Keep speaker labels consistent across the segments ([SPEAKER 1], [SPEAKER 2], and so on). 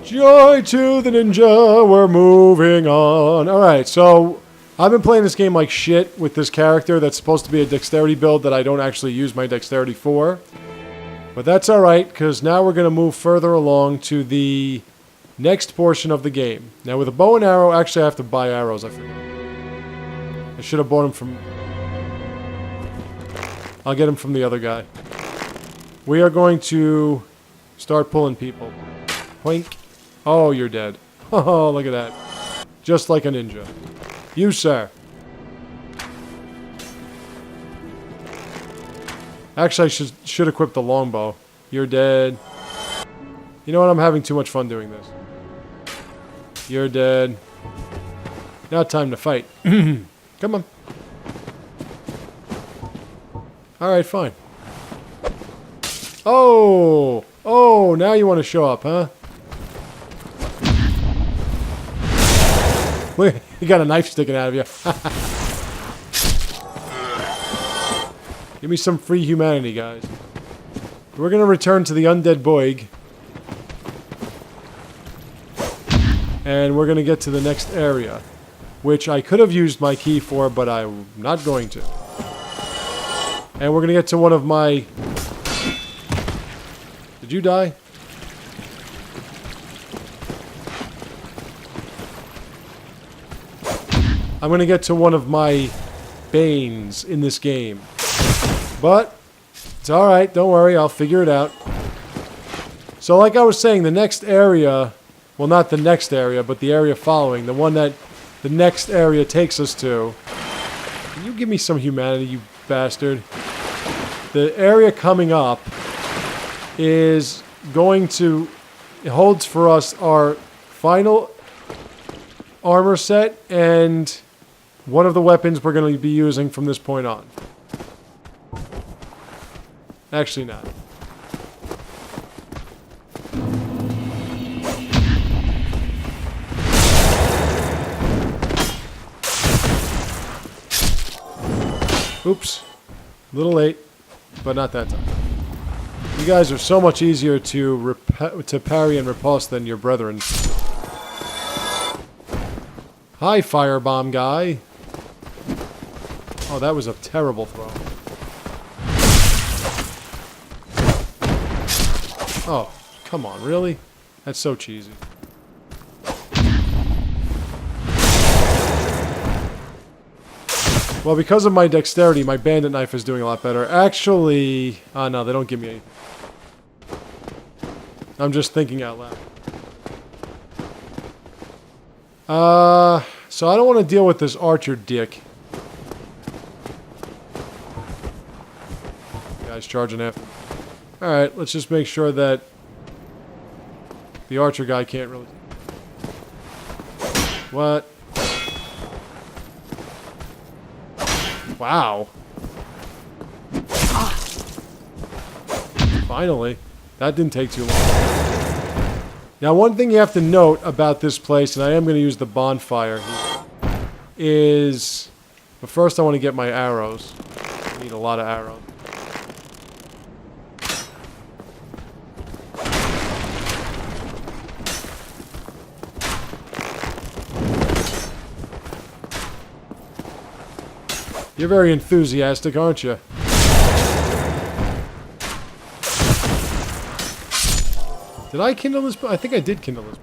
[SPEAKER 1] Joy to the ninja, we're moving on. Alright, so I've been playing this game like shit with this character that's supposed to be a dexterity build that I don't actually use my dexterity for. But that's alright, because now we're going to move further along to the next portion of the game. Now with a bow and arrow, actually I have to buy arrows, I forgot. I should have bought them from... I'll get them from the other guy. We are going to start pulling people. Hoink. Oh, you're dead. Oh, look at that. Just like a ninja. You, sir. Actually, I should equip the longbow. You're dead. You know what? I'm having too much fun doing this. You're dead. Now time to fight. Come on. Alright, fine. Oh! Oh, now you want to show up, huh? Look, you got a knife sticking out of you. Give me some free humanity, guys. We're going to return to the undead Boig. And we're going to get to the next area. Which I could have used my key for, but I'm not going to. And we're going to get to one of my... Did you die? I'm going to get to one of my banes in this game. But, it's alright, don't worry, I'll figure it out. So like I was saying, the next area, well not the next area, but the area following, the one that the next area takes us to. Can you give me some humanity, you bastard? The area coming up is going to, it holds for us our final armor set and one of the weapons we're going to be using from this point on. Actually not. Oops. A little late, but not that time. You guys are so much easier to parry and repulse than your brethren. Hi, firebomb guy. Oh, that was a terrible throw. Oh, come on, really? That's so cheesy. Well, because of my dexterity, my bandit knife is doing a lot better. Actually... Oh, no, they don't give me any... I'm just thinking out loud. So I don't want to deal with this archer dick. Guy's charging after me. Alright, let's just make sure that the archer guy can't really... What? Wow. Finally. That didn't take too long. Now, one thing you have to note about this place, and I am going to use the bonfire here, is... But first I want to get my arrows. I need a lot of arrows. You're very enthusiastic, aren't you? Did I kindle this? I think I did kindle this.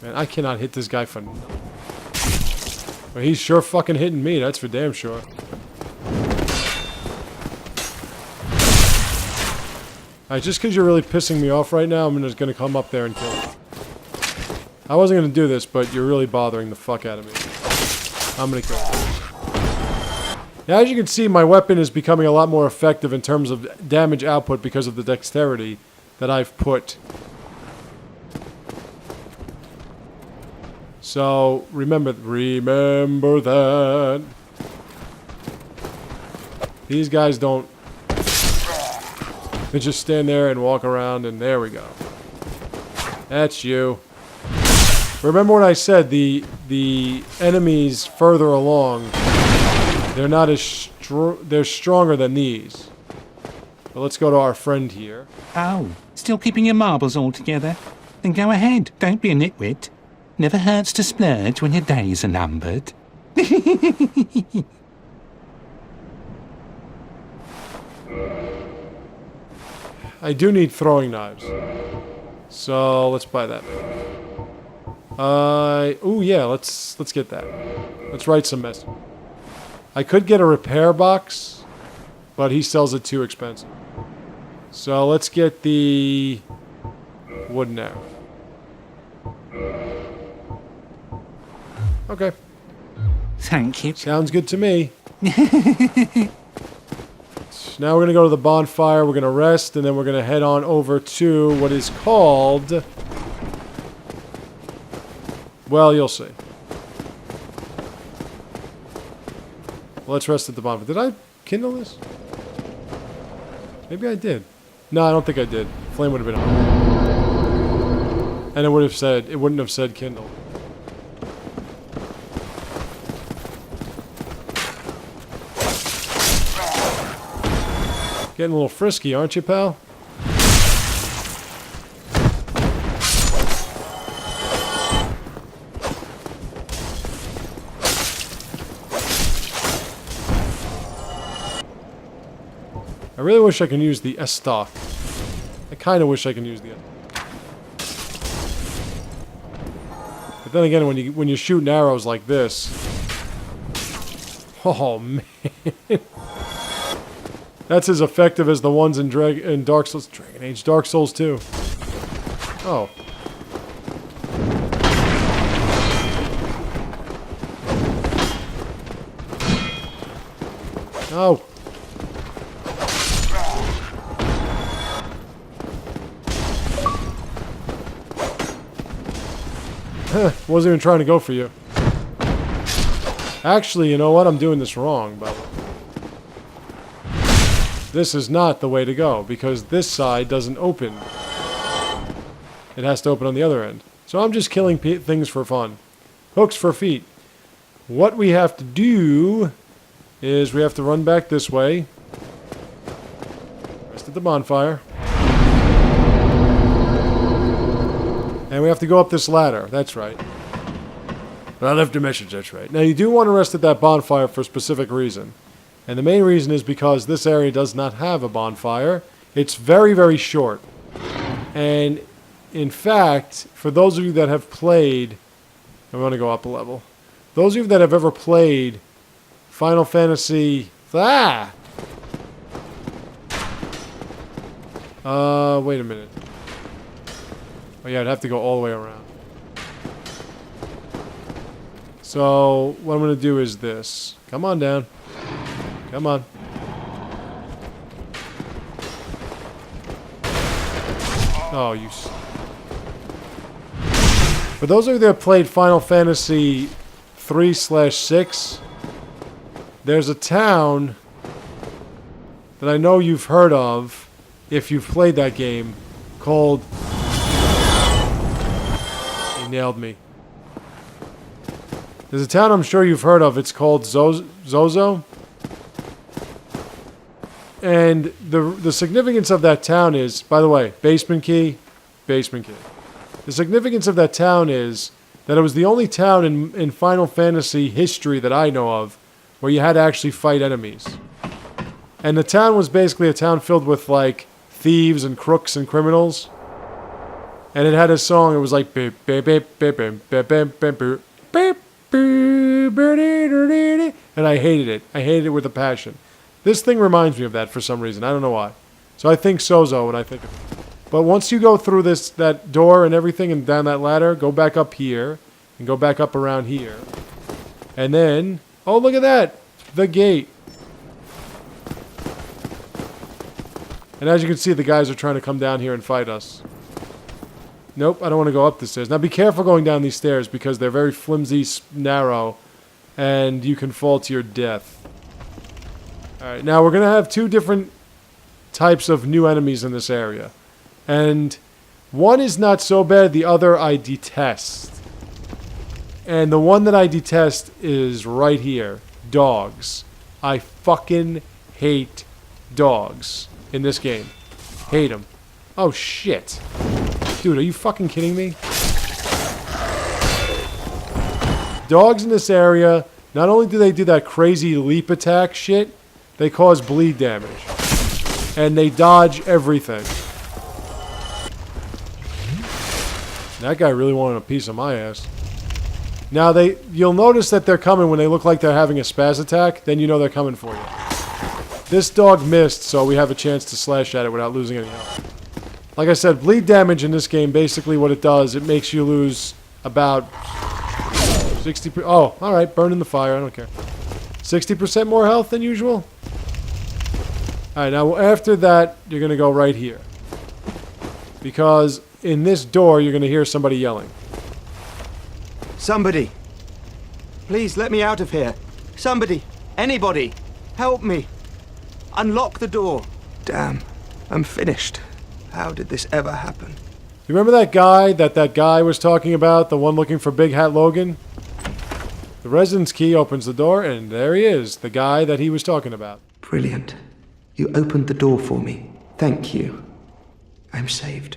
[SPEAKER 1] Man, I cannot hit this guy for nothing. But he's sure fucking hitting me, that's for damn sure. Alright, just because you're really pissing me off right now, I'm just going to come up there and kill you. I wasn't going to do this, but you're really bothering the fuck out of me. I'm going to kill you. Now, as you can see, my weapon is becoming a lot more effective in terms of damage output because of the dexterity that I've put. So, remember that. These guys don't... They just stand there and walk around, and there we go. That's you. Remember what I said, the enemies further along they're not as they're stronger than these. But let's go to our friend here.
[SPEAKER 2] Oh, still keeping your marbles all together? Then go ahead, don't be a nitwit. Never hurts to splurge when your days are numbered.
[SPEAKER 1] I do need throwing knives. So let's buy that. Oh yeah, let's get that. Let's write some message. I could get a repair box, but he sells it too expensive. So let's get the wooden arrow. Okay.
[SPEAKER 2] Thank you.
[SPEAKER 1] Sounds good to me. Now we're going to go to the bonfire, we're going to rest, and then we're going to head on over to what is called... Well, you'll see. Let's rest at the bonfire. Did I kindle this? Maybe I did. No, I don't think I did. Flame would have been on. And it would have said, it wouldn't have said kindle. Getting a little frisky, aren't you, pal? I really wish I could use the S-stock. I kind of wish I could use the But then again, when you're shooting arrows like this... Oh, man. That's as effective as the ones in Dark Souls... Dragon Age, Dark Souls 2. Oh. Oh. Wasn't even trying to go for you. Actually, you know what? I'm doing this wrong, by the way. This is not the way to go, because this side doesn't open. It has to open on the other end. So I'm just killing things for fun. Hooks for feet. What we have to do is we have to run back this way. Rest at the bonfire. And we have to go up this ladder. That's right. I left a message, that's right. Now you do want to rest at that bonfire for a specific reason. And the main reason is because this area does not have a bonfire. It's very, very short. And in fact, for those of you that have played... I'm going to go up a level. Those of you that have ever played Final Fantasy... Wait a minute. Oh yeah, I'd have to go all the way around. So, what I'm going to do is this. Come on down. Come on. Oh, you... For those of you that have played Final Fantasy 3/6, there's a town that I know you've heard of, if you've played that game, called... You nailed me. There's a town I'm sure you've heard of, it's called Zozo. And the significance of that town is, by the way, basement key. The significance of that town is that it was the only town in Final Fantasy history that I know of where you had to actually fight enemies. And the town was basically a town filled with, like, thieves and crooks and criminals. And it had a song, it was like... And I hated it. I hated it with a passion. This thing reminds me of that for some reason. I don't know why. So I think Sozo when I think of it. But once you go through that door and everything and down that ladder, go back up here. And go back up around here. And then... Oh, look at that! The gate. And as you can see, the guys are trying to come down here and fight us. Nope, I don't want to go up the stairs. Now be careful going down these stairs because they're very flimsy, narrow. And you can fall to your death. Alright, now we're going to have two different types of new enemies in this area. And one is not so bad, the other I detest. And the one that I detest is right here. Dogs. I fucking hate dogs in this game. Hate them. Oh, shit. Dude, are you fucking kidding me? Dogs in this area, not only do they do that crazy leap attack shit, they cause bleed damage. And they dodge everything. That guy really wanted a piece of my ass. Now, you'll notice that they're coming when they look like they're having a spaz attack. Then you know they're coming for you. This dog missed, so we have a chance to slash at it without losing any health. Like I said, bleed damage in this game, basically what it does, it makes you lose about 60%. Oh, alright, burn in the fire, I don't care. 60% more health than usual? Alright, now after that, you're going to go right here. Because in this door, you're going to hear somebody yelling.
[SPEAKER 3] Somebody. Please let me out of here. Somebody. Anybody. Help me. Unlock the door. Damn. I'm finished. How did this ever happen?
[SPEAKER 1] You remember that guy that guy was talking about? The one looking for Big Hat Logan? The residence key opens the door, and there he is. The guy that he was talking about.
[SPEAKER 3] Brilliant. You opened the door for me. Thank you. I'm saved.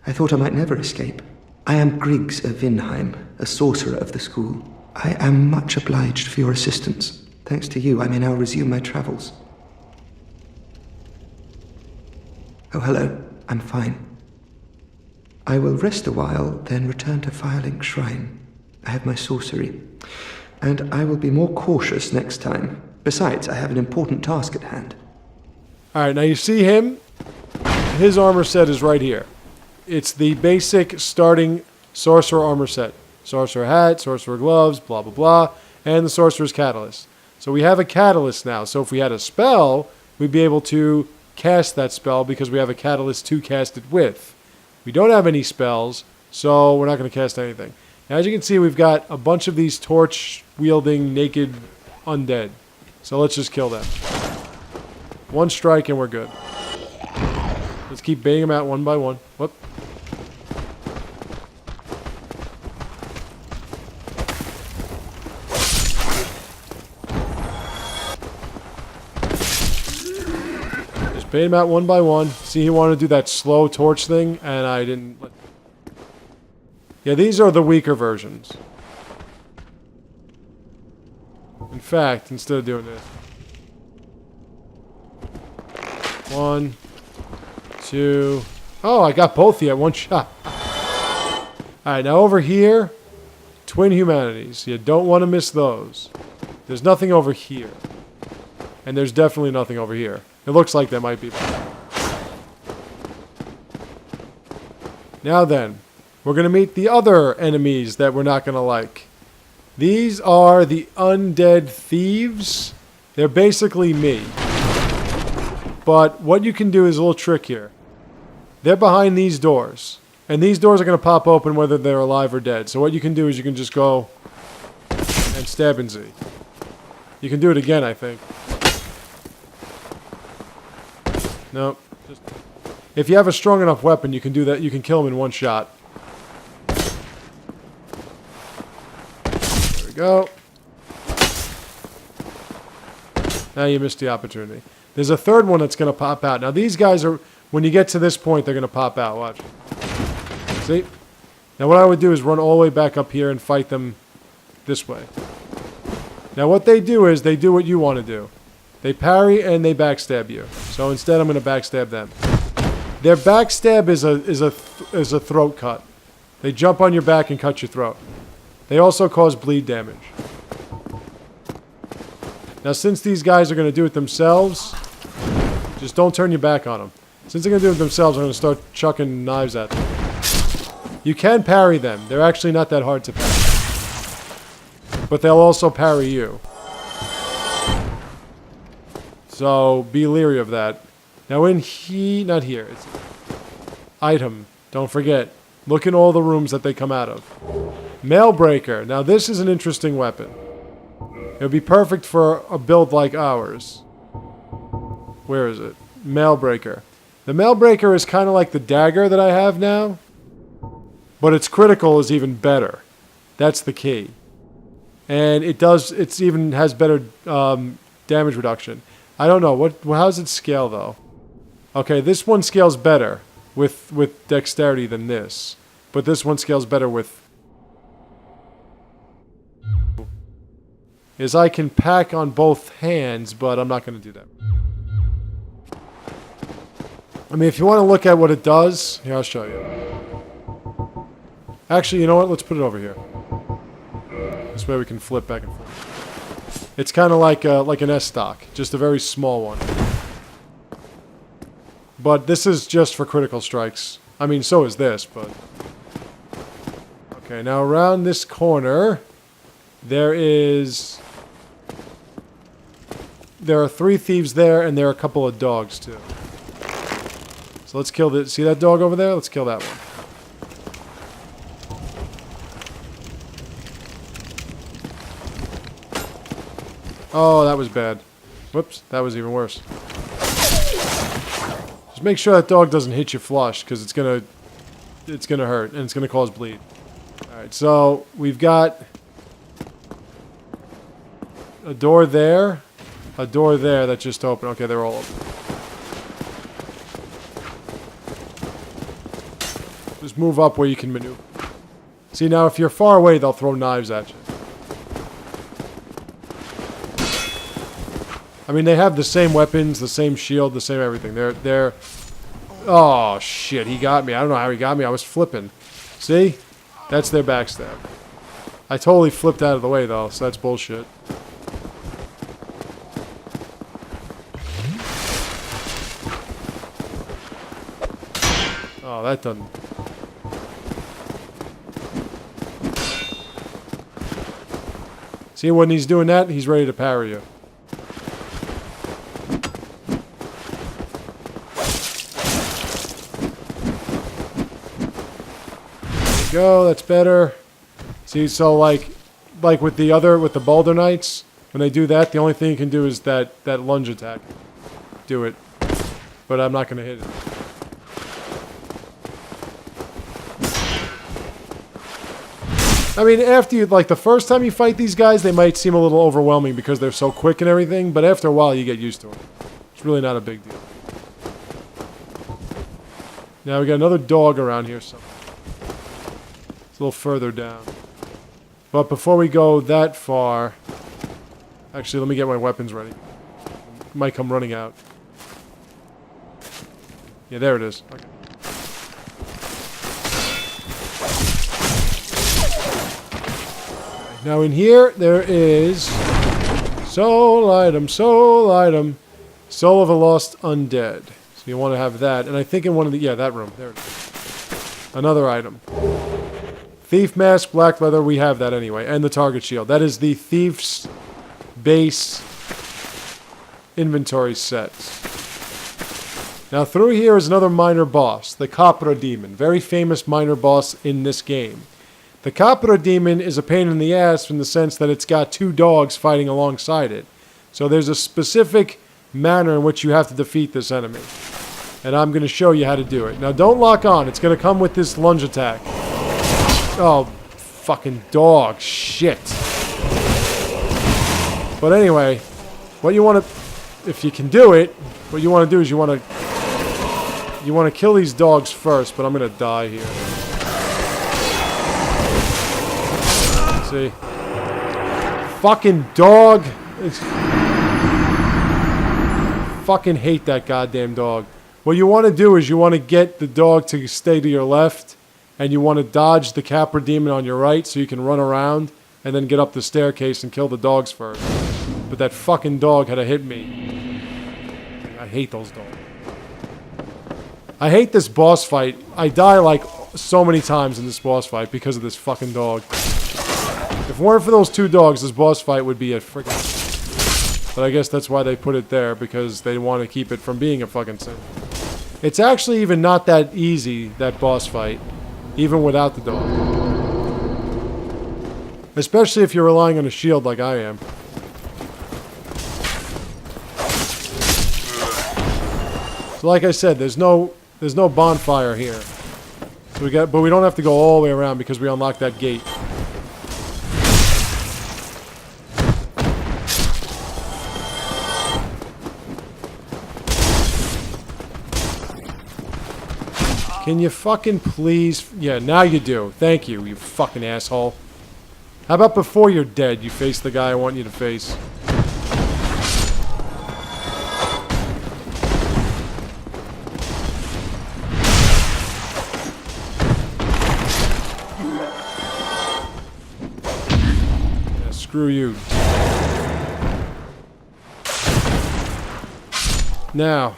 [SPEAKER 3] I thought I might never escape. I am Griggs of Vinheim, a sorcerer of the school. I am much obliged for your assistance. Thanks to you, I may now resume my travels. Oh, hello. I'm fine. I will rest a while, then return to Firelink Shrine. I have my sorcery, and I will be more cautious next time. Besides, I have an important task at hand.
[SPEAKER 1] Alright, now you see him? His armor set is right here. It's the basic starting sorcerer armor set. Sorcerer hat, sorcerer gloves, blah blah blah, and the sorcerer's catalyst. So we have a catalyst now, so if we had a spell, we'd be able to cast that spell because we have a catalyst to cast it with. We don't have any spells, so we're not going to cast anything. Now, as you can see, we've got a bunch of these torch-wielding, naked undead. So let's just kill them. One strike and we're good. Let's keep baiting them out one by one. Whoop. Just bait them out one by one. See, he wanted to do that slow torch thing, and I didn't. Yeah, these are the weaker versions. In fact, instead of doing this. 1, 2. Oh, I got both of you at one shot. Alright, now over here, Twin Humanities. You don't want to miss those. There's nothing over here. And there's definitely nothing over here. It looks like there might be. Now then, we're going to meet the other enemies that we're not going to like. These are the undead thieves. They're basically me. But what you can do is a little trick here. They're behind these doors. And these doors are going to pop open whether they're alive or dead. So what you can do is you can just go and stab and Z. You can do it again, I think. No. Just, if you have a strong enough weapon, you can do that. You can kill them in one shot. There we go. Now you missed the opportunity. There's a third one that's going to pop out. Now these guys are, when you get to this point, they're going to pop out. Watch. See? Now what I would do is run all the way back up here and fight them this way. Now what they do is, they do what you want to do. They parry and they backstab you. So instead I'm going to backstab them. Their backstab is a throat cut. They jump on your back and cut your throat. They also cause bleed damage. Now, since these guys are going to do it themselves, just don't turn your back on them. Since they're going to do it themselves, I'm going to start chucking knives at them. You can parry them. They're actually not that hard to parry. But they'll also parry you. So, be leery of that. Now, not here. It's item. Don't forget. Look in all the rooms that they come out of. Mailbreaker. Now, this is an interesting weapon. It would be perfect for a build like ours. Where is it? Mailbreaker. The Mailbreaker is kind of like the dagger that I have now. But its critical is even better. That's the key. And it even has better damage reduction. I don't know. How does it scale, though? Okay, this one scales better with dexterity than this. But this one scales better with... Is I can pack on both hands, but I'm not going to do that. I mean, if you want to look at what it does... Here, I'll show you. Actually, you know what? Let's put it over here. This way we can flip back and forth. It's kind of like an S-stock. Just a very small one. But this is just for critical strikes. I mean, so is this, but... Okay, now around this corner... There are 3 thieves there, and there are a couple of dogs, too. So let's kill the... See that dog over there? Let's kill that one. Oh, that was bad. Whoops, that was even worse. Just make sure that dog doesn't hit you flush, because it's gonna hurt, and it's gonna cause bleed. Alright, so we've got... a door there that just opened. Okay, they're all open. Just move up where you can maneuver. See, now if you're far away, they'll throw knives at you. I mean, they have the same weapons, the same shield, the same everything. They're... Oh, shit, he got me. I don't know how he got me. I was flipping. See? That's their backstab. I totally flipped out of the way, though, so that's bullshit. Oh, that doesn't... See, when he's doing that, he's ready to parry you. There you go, that's better. See, so like with the Boulder Knights, when they do that, the only thing you can do is that lunge attack. Do it. But I'm not going to hit it. I mean, after you, like, the first time you fight these guys, they might seem a little overwhelming because they're so quick and everything, but after a while, you get used to them. It's really not a big deal. Now, we got another dog around here somewhere. It's a little further down. But before we go that far... Actually, let me get my weapons ready. Might come running out. Yeah, there it is. Okay. Now in here, there is soul item, soul of a lost undead. So you want to have that. And I think in one of the, yeah, that room. There it is. Another item. Thief mask, black leather, we have that anyway. And the target shield. That is the thief's base inventory set. Now through here is another minor boss, the Capra Demon. Very famous minor boss in this game. The Capra Demon is a pain in the ass in the sense that it's got 2 dogs fighting alongside it. So there's a specific manner in which you have to defeat this enemy. And I'm going to show you how to do it. Now don't lock on. It's going to come with this lunge attack. Oh, fucking dog. Shit. But anyway, what you want to... If you can do it, what you want to do is you want to kill these dogs first, but I'm going to die here. See? Fucking dog. Fucking hate that goddamn dog. What you want to do is you want to get the dog to stay to your left, and you want to dodge the Capra Demon on your right so you can run around and then get up the staircase and kill the dogs first. But that fucking dog had to hit me. I hate those dogs. I hate this boss fight. I die like so many times in this boss fight because of this fucking dog. If it weren't for those 2 dogs, this boss fight would be a freaking... But I guess that's why they put it there, because they want to keep it from being a fucking sin. It's actually even not that easy, that boss fight, even without the dog. Especially if you're relying on a shield like I am. So like I said, there's no bonfire here. So but we don't have to go all the way around because we unlocked that gate. Can you fucking please... Yeah, now you do. Thank you, you fucking asshole. How about before you're dead, you face the guy I want you to face? Yeah, screw you. Now...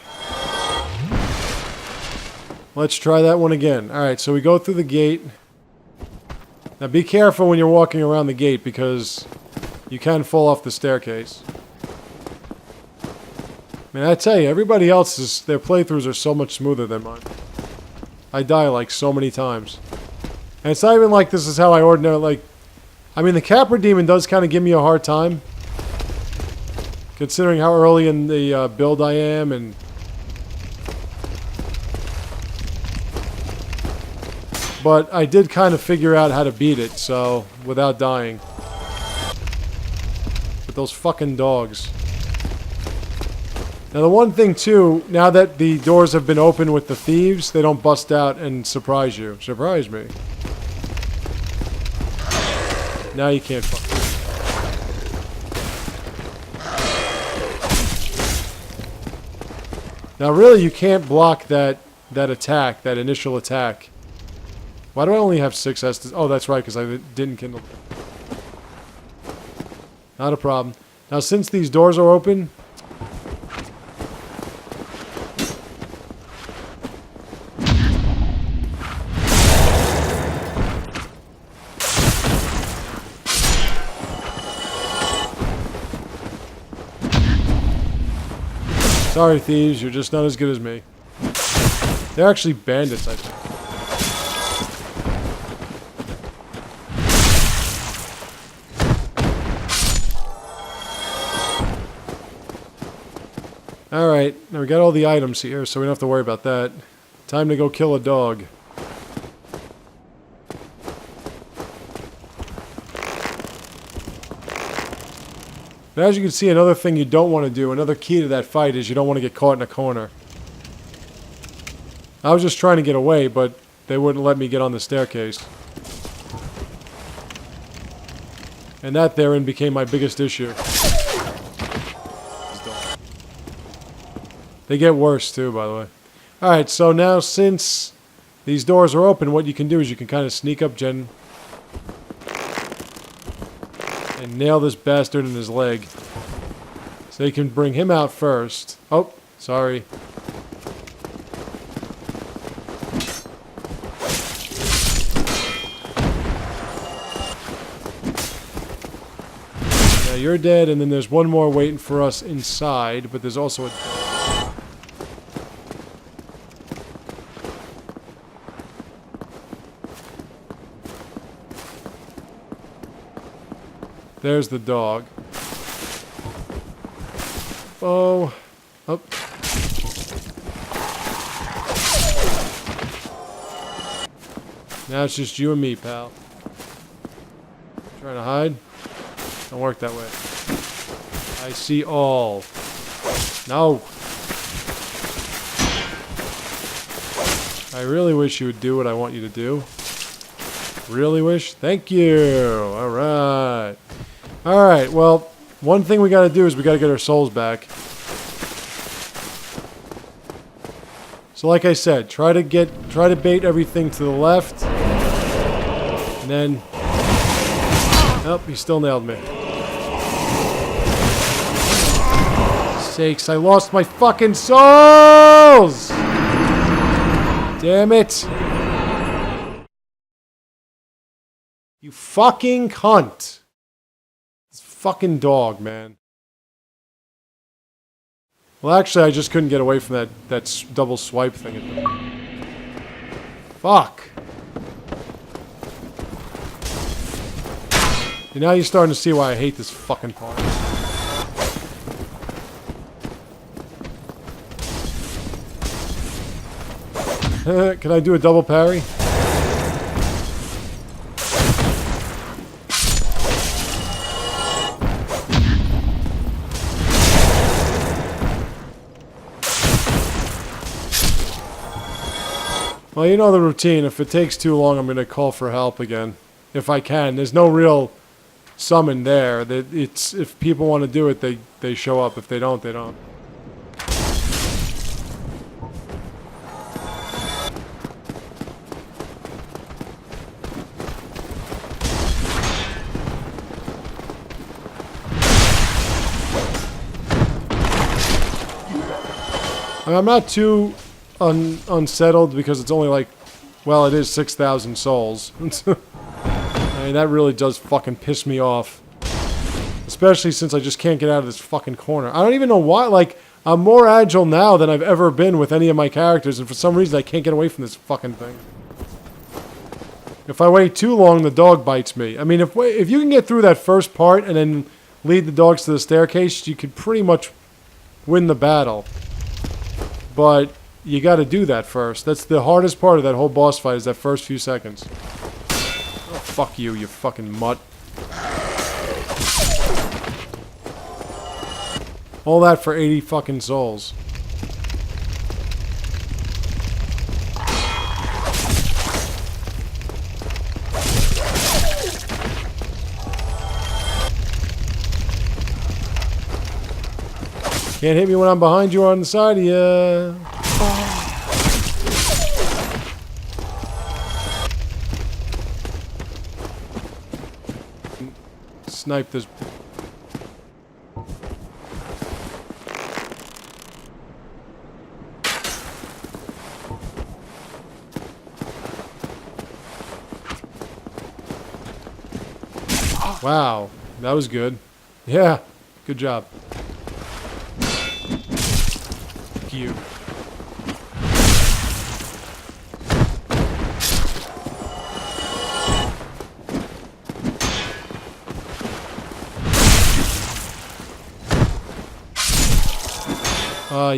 [SPEAKER 1] let's try that one again. Alright, so we go through the gate. Now be careful when you're walking around the gate because you can fall off the staircase. Man, I tell you, everybody else's, their playthroughs are so much smoother than mine. I die like so many times. And it's not even like this is how I ordinarily, like... I mean, the Capra Demon does kind of give me a hard time. Considering how early in the build I am and... but I did kind of figure out how to beat it, so... without dying. But those fucking dogs. Now the one thing too, now that the doors have been opened with the thieves, they don't bust out and surprise you. Surprise me. Now you can't fuck. Now really you can't block that attack, that initial attack. Why do I only have 6 Estes? Oh, that's right, because I didn't kindle. Not a problem. Now since these doors are open... sorry, thieves, you're just not as good as me. They're actually bandits, I think. Alright, now we got all the items here, so we don't have to worry about that. Time to go kill a dog. But as you can see, another thing you don't want to do, another key to that fight is you don't want to get caught in a corner. I was just trying to get away, but they wouldn't let me get on the staircase. And that therein became my biggest issue. They get worse too, by the way. Alright, so now since these doors are open, what you can do is you can kind of sneak up Jen and nail this bastard in his leg. So you can bring him out first. Oh, sorry. Now you're dead, and then there's one more waiting for us inside, but there's also a... there's the dog. Oh. Oh. Now it's just you and me, pal. Trying to hide? Don't work that way. I see all. No. I really wish you would do what I want you to do. Really wish? Thank you. Alright. Alright, well, one thing we gotta do is we gotta get our souls back. So like I said, try to bait everything to the left. And then... oh, he still nailed me. Sakes, I lost my fucking souls! Damn it. You fucking cunt. Fucking dog, man. Well, actually, I just couldn't get away from that double swipe thing. Fuck. And now you're starting to see why I hate this fucking part. Can I do a double parry? Well, you know the routine. If it takes too long, I'm going to call for help again. If I can. There's no real summon there. It's if people want to do it, they show up. If they don't, they don't. I'm not too unsettled because it's only like, well, it is 6,000 souls. I mean, that really does fucking piss me off. Especially since I just can't get out of this fucking corner. I don't even know why. Like, I'm more agile now than I've ever been with any of my characters, and for some reason I can't get away from this fucking thing. If I wait too long, the dog bites me. I mean, if you can get through that first part and then lead the dogs to the staircase, you could pretty much win the battle. But you got to do that first. That's the hardest part of that whole boss fight, is that first few seconds. Oh, fuck you, you fucking mutt. All that for 80 fucking souls. Can't hit me when I'm behind you or on the side of you. Snipe this. Wow, that was good. Yeah, good job. You.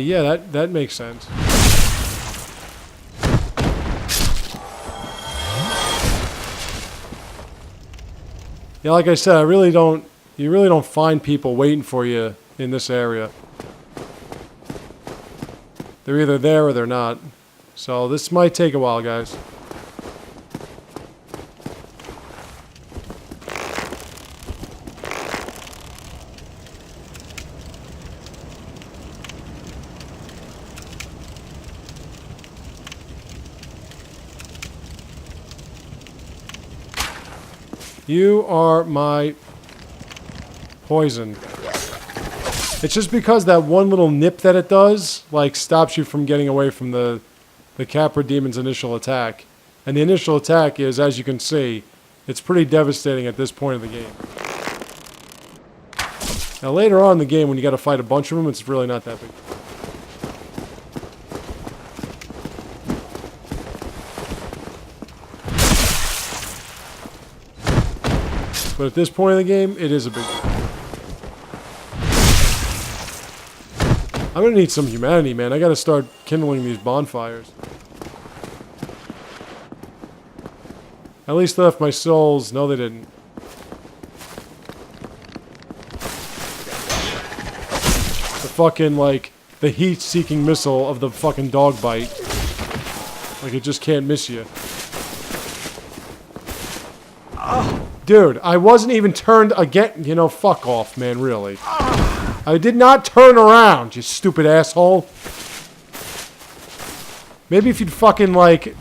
[SPEAKER 1] Yeah, that makes sense. Yeah, like I said, you really don't find people waiting for you in this area. They're either there or they're not. So this might take a while, guys. You are my poison. It's just because that one little nip that it does, like, stops you from getting away from the Capra Demon's initial attack. And the initial attack is, as you can see, it's pretty devastating at this point of the game. Now later on in the game, when you gotta fight a bunch of them, it's really not that big. But at this point in the game, it is a big deal. I'm gonna need some humanity, man. I gotta start kindling these bonfires. At least they left my souls. No, they didn't. The fucking, like, the heat-seeking missile of the fucking dog bite. Like, it just can't miss you. Dude, I wasn't even turned again. You know, fuck off, man, really. I did not turn around, you stupid asshole. Maybe if you'd fucking, like...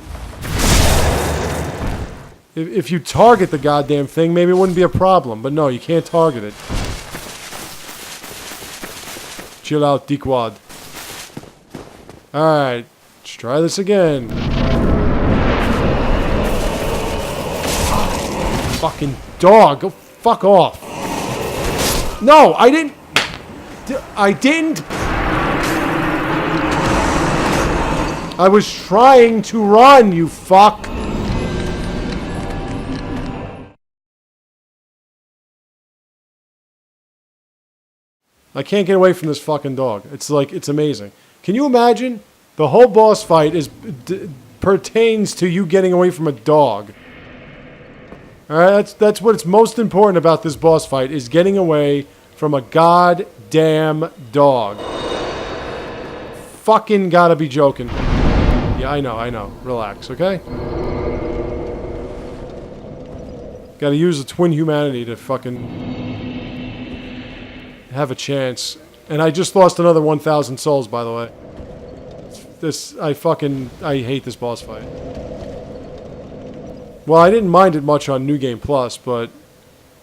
[SPEAKER 1] If you target the goddamn thing, maybe it wouldn't be a problem. But no, you can't target it. Chill out, dickwad. Alright, let's try this again. Fucking dog, go fuck off. No, I didn't. I was trying to run, you fuck. I can't get away from this fucking dog. It's like, it's amazing. Can you imagine? The whole boss fight pertains to you getting away from a dog. Alright, that's what's most important about this boss fight, is getting away from a goddamn dog. Fucking gotta be joking. You Yeah, I know. Relax, okay? Gotta use the twin humanity to fucking have a chance. And I just lost another 1,000 souls, by the way. I hate this boss fight. Well, I didn't mind it much on New Game Plus, but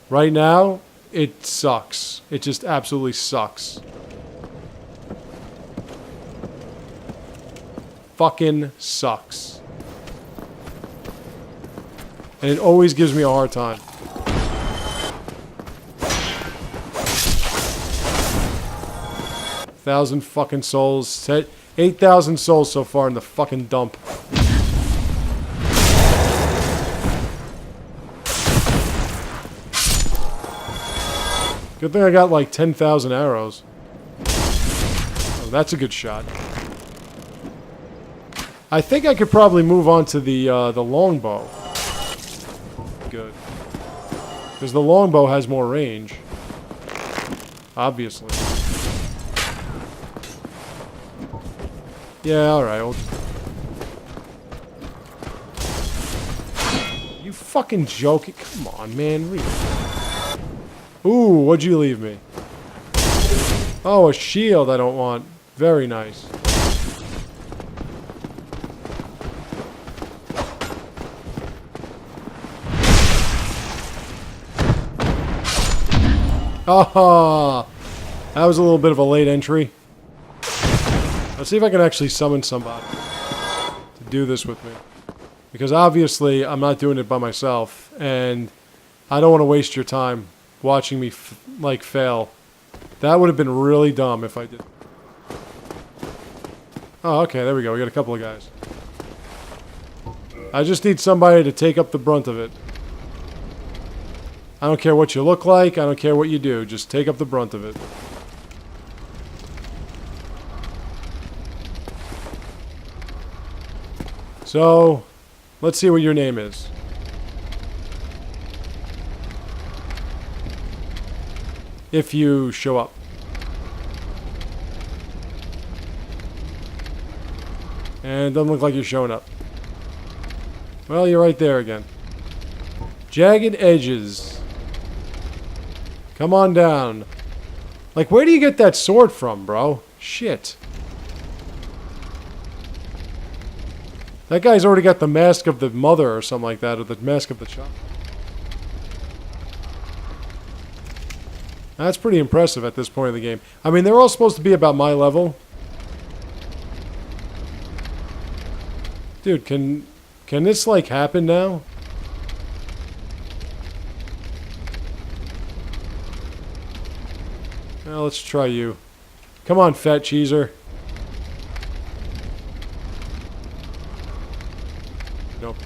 [SPEAKER 1] right now, it sucks. It just absolutely sucks. Fucking sucks. And it always gives me a hard time. Thousand fucking souls. 8,000 souls so far in the fucking dump. Good thing I got like 10,000 arrows. Oh, that's a good shot. I think I could probably move on to the longbow. Good. Because the longbow has more range. Obviously. Yeah, alright. You fucking joking? Come on, man. Really? Ooh, what'd you leave me? Oh, a shield I don't want. Very nice. Ah, that was a little bit of a late entry. Let's see if I can actually summon somebody to do this with me. Because obviously, I'm not doing it by myself, and I don't want to waste your time watching me, fail. That would have been really dumb if I did. Oh, okay, there we go. We got a couple of guys. I just need somebody to take up the brunt of it. I don't care what you look like. I don't care what you do. Just take up the brunt of it. So, let's see what your name is. If you show up. And it doesn't look like you're showing up. Well, you're right there again. Jagged edges. Come on down. Like, where do you get that sword from, bro? Shit. That guy's already got the mask of the mother or something like that, or the mask of the child. That's pretty impressive at this point of the game. I mean, they're all supposed to be about my level. Dude, can this, like, happen now? Well, let's try you. Come on, fat cheeser. Nope.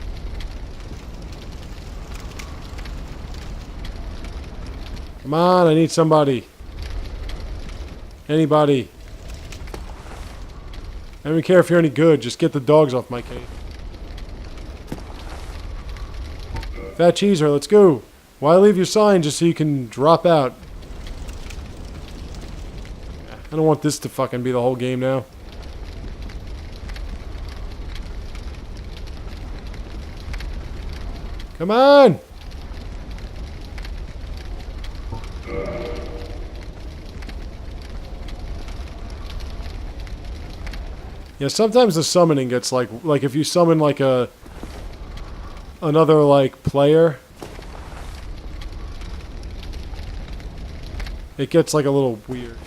[SPEAKER 1] Come on, I need somebody. Anybody. I don't even care if you're any good. Just get the dogs off my cave. Fat cheeser, let's go. Why leave your sign just so you can drop out? I don't want this to fucking be the whole game now. Come on! Yeah, sometimes the summoning gets like if you summon like another like player, it gets like a little weird.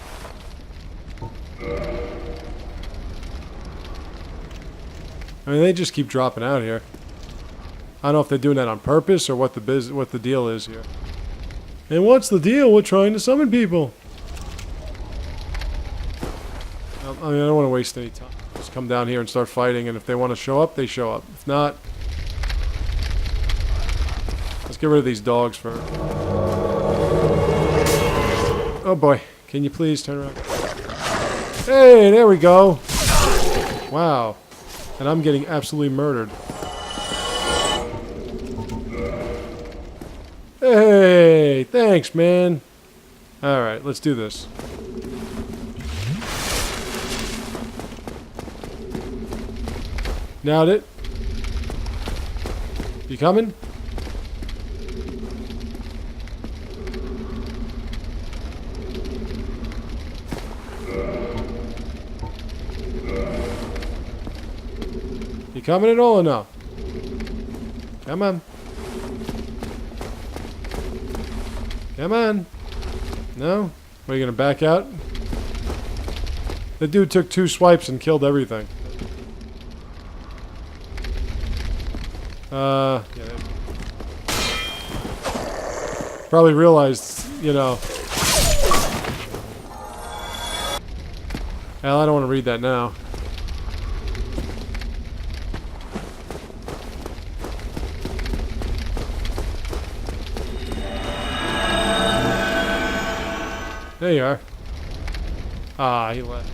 [SPEAKER 1] I mean, they just keep dropping out here. I don't know if they're doing that on purpose or what the deal is here. And what's the deal with trying to summon people? I mean, I don't want to waste any time. Just come down here and start fighting, and if they want to show up, they show up. If not, let's get rid of these dogs first. Oh boy, can you please turn around? Hey, there we go. Wow. And I'm getting absolutely murdered. Hey, thanks, man. Alright, let's do this. Nailed it. You coming? You coming at all or no? Come on. Come on. No? Are you gonna back out? The dude took 2 swipes and killed everything. Yeah. Probably realized, you know. Hell, I don't want to read that now. There you are. Ah, he left.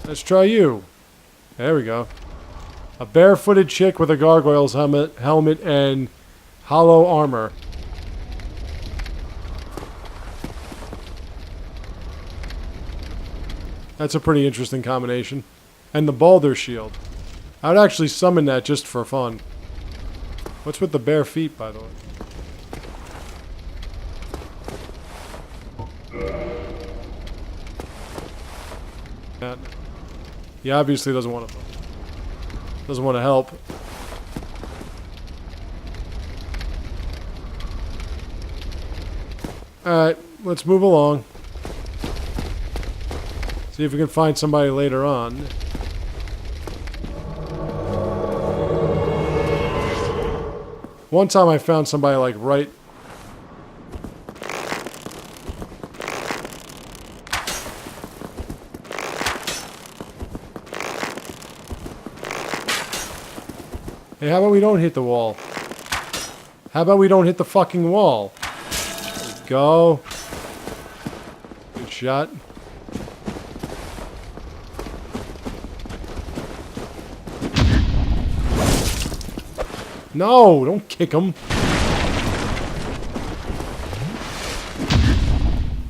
[SPEAKER 1] Let's try you. There we go. A barefooted chick with a gargoyle's helmet and hollow armor. That's a pretty interesting combination. And the Balder shield. I would actually summon that just for fun. What's with the bare feet, by the way? He obviously doesn't want to help. Alright, let's move along. See if we can find somebody later on. One time I found somebody like right... Hey, how about we don't hit the wall? How about we don't hit the fucking wall? There we go. Good shot. No, don't kick him.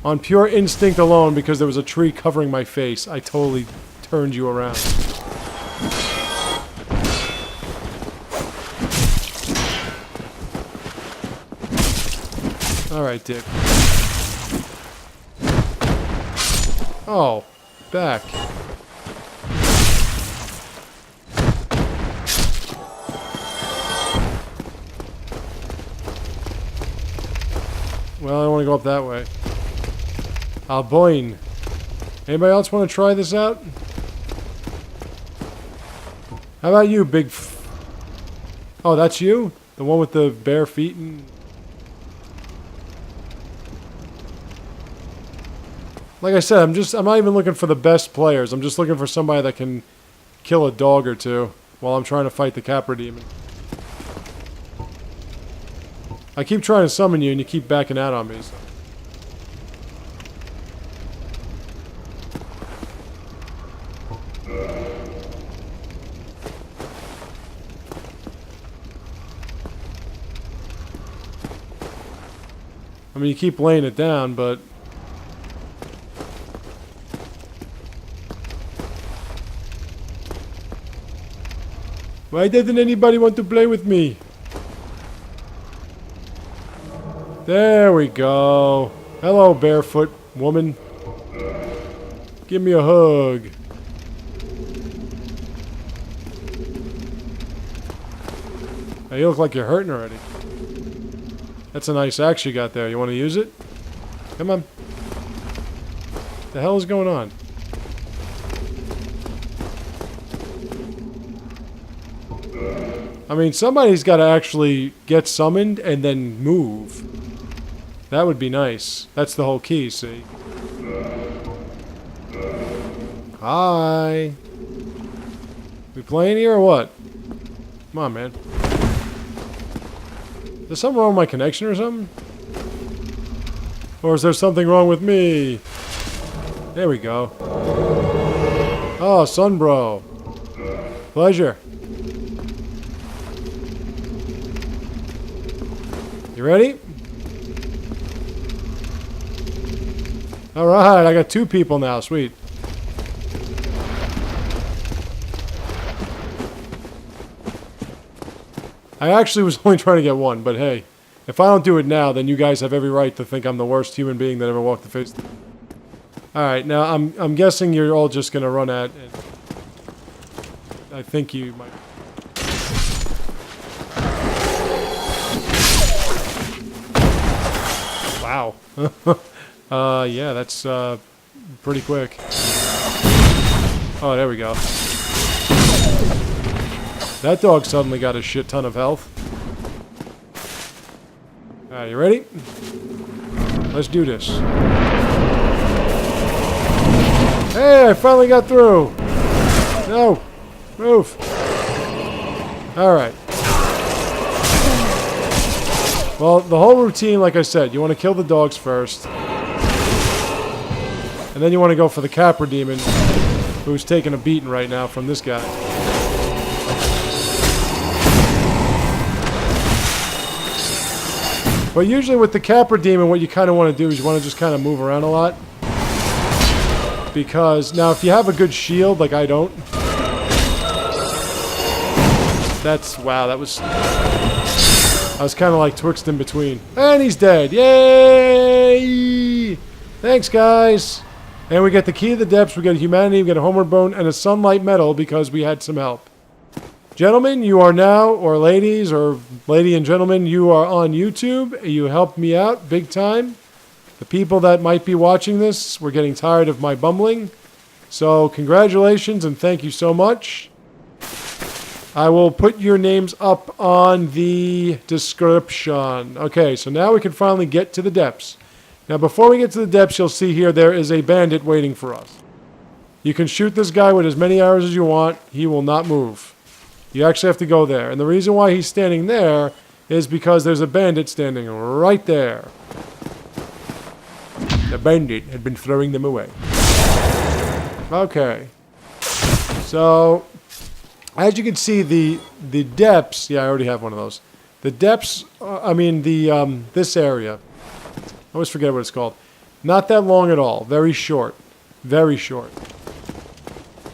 [SPEAKER 1] On pure instinct alone, because there was a tree covering my face, I totally turned you around. Alright, Dick. Oh, back. Well, I don't want to go up that way. Ah, boing. Anybody else want to try this out? How about you, big Oh, that's you? The one with the bare feet and... Like I said, I'm not even looking for the best players. I'm just looking for somebody that can kill a dog or two while I'm trying to fight the Capra Demon. I keep trying to summon you and you keep backing out on me. So. I mean, you keep laying it down, but... Why doesn't anybody want to play with me? There we go. Hello, barefoot woman. Give me a hug. Hey, you look like you're hurting already. That's a nice axe you got there. You want to use it? Come on. What the hell is going on? I mean, somebody's got to actually get summoned and then move. That would be nice. That's the whole key, see? Hi. We playing here or what? Come on, man. Is there something wrong with my connection or something? Or is there something wrong with me? There we go. Oh, Sunbro. Pleasure. You ready? Alright, I got 2 people now. Sweet. I actually was only trying to get one, but hey. If I don't do it now, then you guys have every right to think I'm the worst human being that ever walked the face. Alright, now I'm guessing you're all just gonna run at it. I think you might. Wow. Yeah, that's pretty quick. Oh, there we go. That dog suddenly got a shit ton of health. Alright, you ready? Let's do this. Hey, I finally got through! No! Move! Alright. Well, the whole routine, like I said, you want to kill the dogs first. And then you want to go for the Capra Demon, who's taking a beating right now from this guy. But usually with the Capra Demon, what you kind of want to do is you want to just kind of move around a lot. Because, now if you have a good shield, like I don't. That's, wow, that was... I was kind of like twixt in between. And he's dead. Yay! Thanks, guys. And we get the key to the depths, we get a humanity, we get a homeward bone, and a sunlight medal because we had some help. Gentlemen, you are now, or ladies, or lady and gentlemen, you are on YouTube. You helped me out big time. The people that might be watching this were getting tired of my bumbling. So congratulations and thank you so much. I will put your names up on the description. Okay, so now we can finally get to the depths. Now before we get to the depths, you'll see here there is a bandit waiting for us. You can shoot this guy with as many arrows as you want. He will not move. You actually have to go there. And the reason why he's standing there is because there's a bandit standing right there. The bandit had been throwing them away. Okay. So, as you can see, the depths... Yeah, I already have one of those. The depths... this area. I always forget what it's called. Not that long at all. Very short. Very short.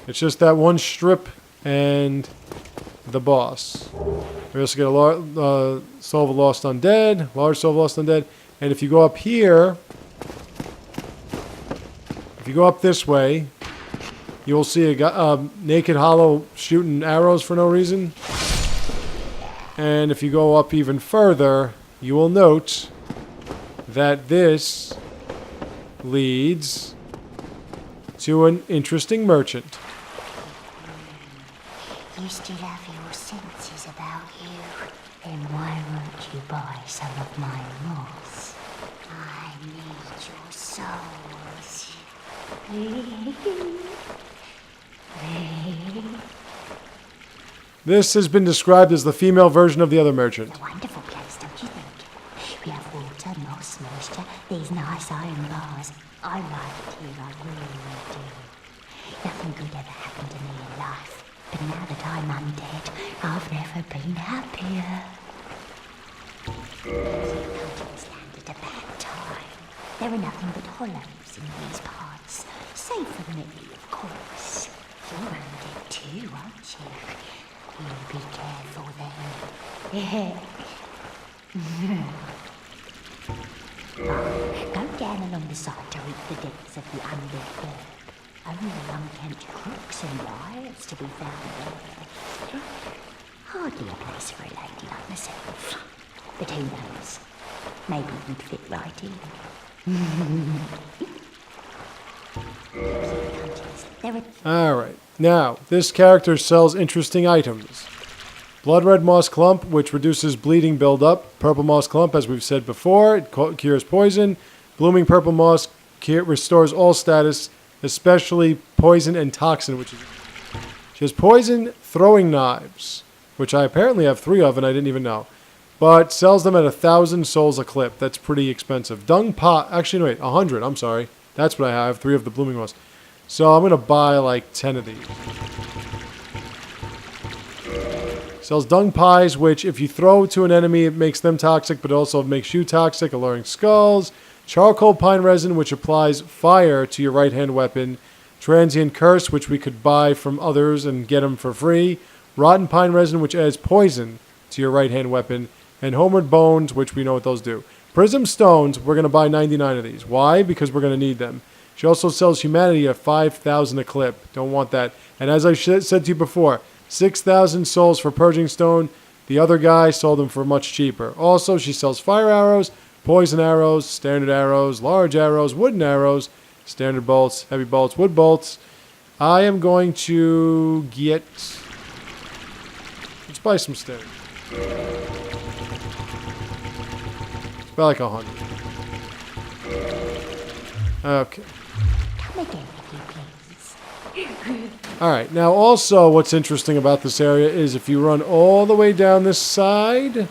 [SPEAKER 1] It's just that one strip and... the boss. We also get a Soul of a Lost Undead, large Soul of a Lost Undead, and if you go up here, if you go up this way, you will see a naked hollow shooting arrows for no reason. And if you go up even further, you will note that this leads to an interesting merchant.
[SPEAKER 4] You still have your senses about you. Then why won't you buy some of my moss? I need your souls.
[SPEAKER 1] This has been described as the female version of the other merchant.
[SPEAKER 4] It's a wonderful place, don't you think? We have water, moss, moisture, these nice iron bars. I like it here, I really do. Nothing good ever happened to me in life. But now that I'm undead, I've never been happier. You can't stand it a bad time. There are nothing but hollows in these parts. Save for me, of course. You're undead too, aren't you? You be careful then. Go down along the side to reach the depths of the undead herb. Only unkempt crooks and liars to be found there. Hardly a place for a lady like myself. But who knows? Maybe you'd fit right in.
[SPEAKER 1] Alright, now, this character sells interesting items. Blood Red Moss Clump, which reduces bleeding buildup. Purple Moss Clump, as we've said before, it cures poison. Blooming Purple Moss restores all status, especially poison and toxin, which is... She has poison throwing knives, which I apparently have 3 of and I didn't even know. But sells them at 1,000 souls a clip. That's pretty expensive. Dung pot... Actually, no, wait, 100, I'm sorry. That's what I have, 3 of the Blooming Moss. So I'm going to buy like 10 of these. Sells dung pies, which if you throw to an enemy, it makes them toxic, but also makes you toxic. Alluring skulls. Charcoal pine resin, which applies fire to your right-hand weapon. Transient curse, which we could buy from others and get them for free. Rotten pine resin, which adds poison to your right-hand weapon. And Homeward Bones, which we know what those do. Prism Stones, we're going to buy 99 of these. Why? Because we're going to need them. She also sells Humanity at 5,000 a clip. Don't want that. And as I said to you before, 6,000 souls for Purging Stone. The other guy sold them for much cheaper. Also, she sells fire arrows, poison arrows, standard arrows, large arrows, wooden arrows, standard bolts, heavy bolts, wood bolts. I am going to get... Let's buy some standard. It's about like 100. Okay.
[SPEAKER 4] Come again, if you please.
[SPEAKER 1] Alright, now also what's interesting about this area is if you run all the way down this side...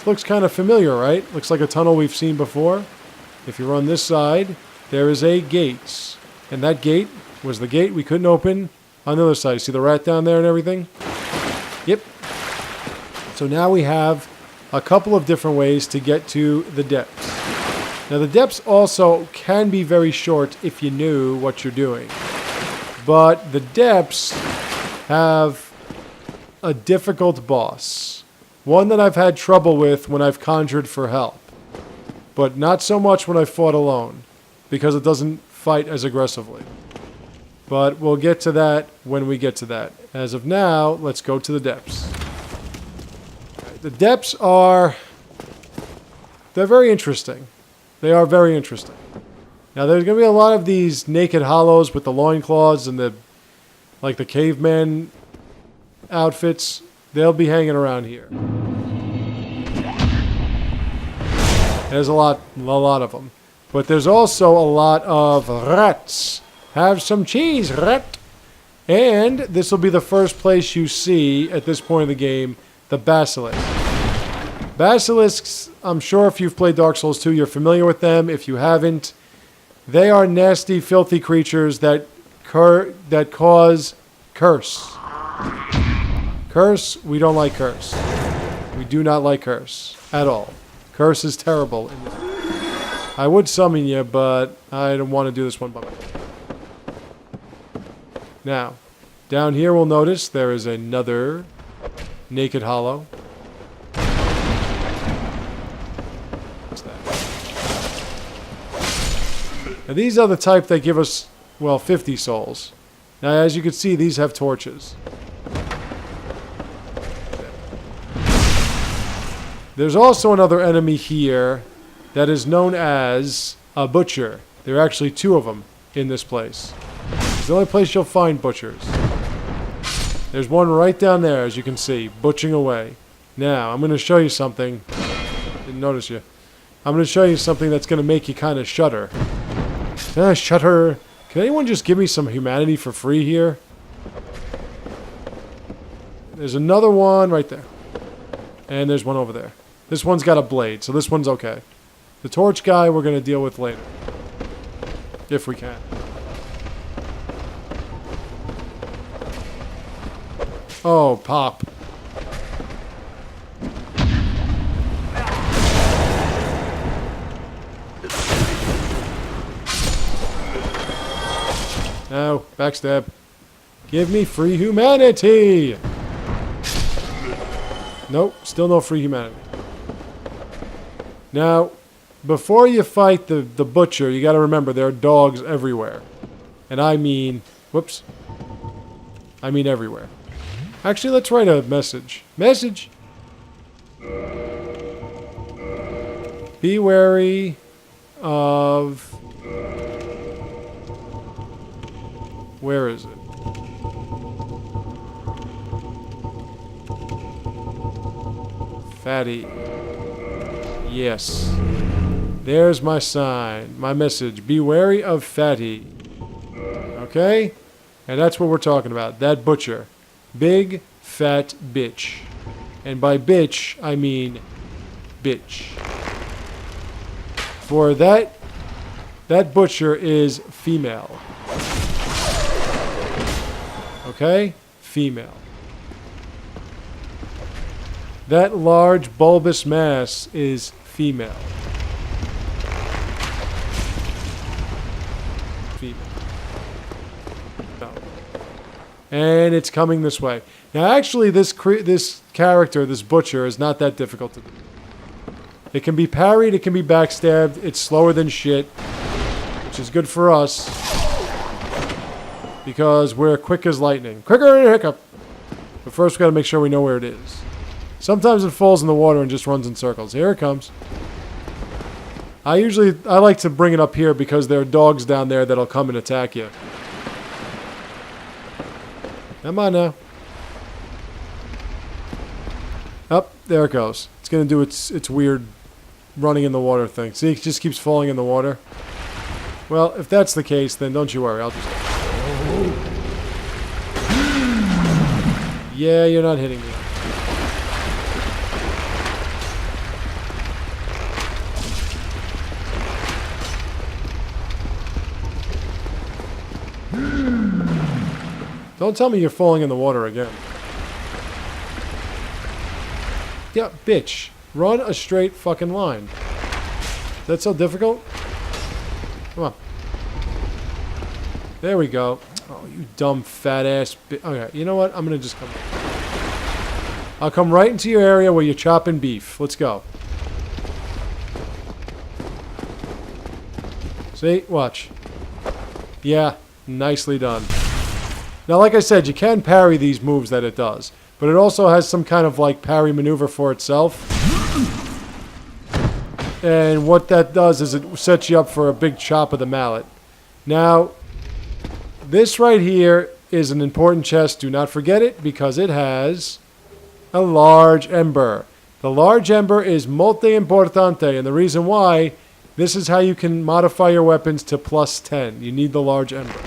[SPEAKER 1] Looks kind of familiar, right? Looks like a tunnel we've seen before. If you run this side, there is a gate. And that gate was the gate we couldn't open on the other side. See the rat down there and everything? Yep. So now we have a couple of different ways to get to the depths. Now the depths also can be very short if you knew what you're doing. But the depths have a difficult boss. One that I've had trouble with when I've conjured for help. But not so much when I fought alone, because it doesn't fight as aggressively. But we'll get to that when we get to that. As of now, let's go to the depths. The depths are... They're very interesting. They are very interesting. Now, there's going to be a lot of these naked hollows with the loincloths and the... like the caveman outfits. They'll be hanging around here. There's a lot of them. But there's also a lot of rats. Have some cheese, rat. And this will be the first place you see, at this point in the game, the basilisk. Basilisks, I'm sure if you've played Dark Souls 2, you're familiar with them. If you haven't, they are nasty, filthy creatures that cause curse. Curse, we don't like curse. We do not like curse at all. Curse is terrible. I would summon you, but I don't want to do this one by myself. Now, down here we'll notice there is another naked hollow. What's that? Now these are the type that give us, well, 50 souls. Now as you can see, these have torches. There's also another enemy here that is known as a butcher. There are actually two of them in this place. It's the only place you'll find butchers. There's one right down there, as you can see, butching away. Now, I'm going to show you something. Didn't notice you. I'm going to show you something that's going to make you kind of shudder. Shudder. Can anyone just give me some humanity for free here? There's another one right there. And there's one over there. This one's got a blade, so this one's okay. The torch guy we're going to deal with later. If we can. Oh, pop. Now, backstab. Give me free humanity! Nope, still no free humanity. Now, before you fight the butcher, you gotta remember there are dogs everywhere. And I mean... Whoops. I mean everywhere. Actually, let's write a message. Message! Be wary of... Where is it? Fatty. Yes. There's my sign. My message. Be wary of Fatty. Okay? And that's what we're talking about. That butcher. Big, fat bitch. And by bitch, I mean bitch. For that butcher is female. Okay? Female. That large bulbous mass is female. Female. No. And it's coming this way. Now, actually, this character, this butcher, is not that difficult to do. It can be parried, it can be backstabbed. It's slower than shit, which is good for us because we're quick as lightning. Quicker than a hiccup. But first, we got to make sure we know where it is. Sometimes it falls in the water and just runs in circles. Here it comes. I like to bring it up here because there are dogs down there that'll come and attack you. Come on now. Up, there it goes. It's going to do its weird running in the water thing. See, it just keeps falling in the water. Well, if that's the case, then don't you worry. I'll just... Yeah, you're not hitting me. Don't tell me you're falling in the water again. Yeah, bitch. Run a straight fucking line. Is that so difficult? Come on. There we go. Oh, you dumb fat ass bitch. Okay, you know what? I'm gonna just come. I'll come right into your area where you're chopping beef. Let's go. See? Watch. Yeah, nicely done. Now, like I said, you can parry these moves that it does, but it also has some kind of like parry maneuver for itself. And what that does is it sets you up for a big chop of the mallet. Now, this right here is an important chest. Do not forget it because it has a large ember. The large ember is molto importante, and the reason why, this is how you can modify your weapons to +10. You need the large ember.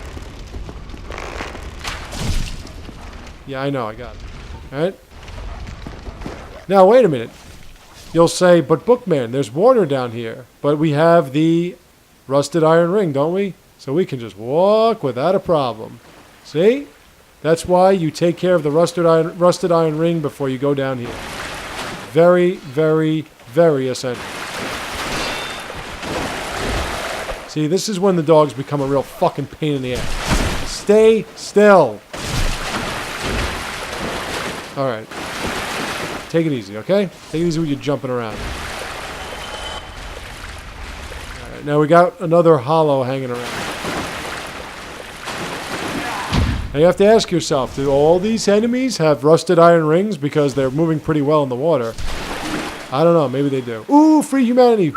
[SPEAKER 1] Yeah, I know, I got it. Alright? Now, wait a minute. You'll say, but Bookman, there's water down here. But we have the rusted iron ring, don't we? So we can just walk without a problem. See? That's why you take care of the rusted iron ring before you go down here. Very, very, very essential. See, this is when the dogs become a real fucking pain in the ass. Stay still. Alright. Take it easy, okay? Take it easy when you're jumping around. Alright, now we got another hollow hanging around. Now you have to ask yourself, do all these enemies have rusted iron rings because they're moving pretty well in the water? I don't know, maybe they do. Ooh, free humanity!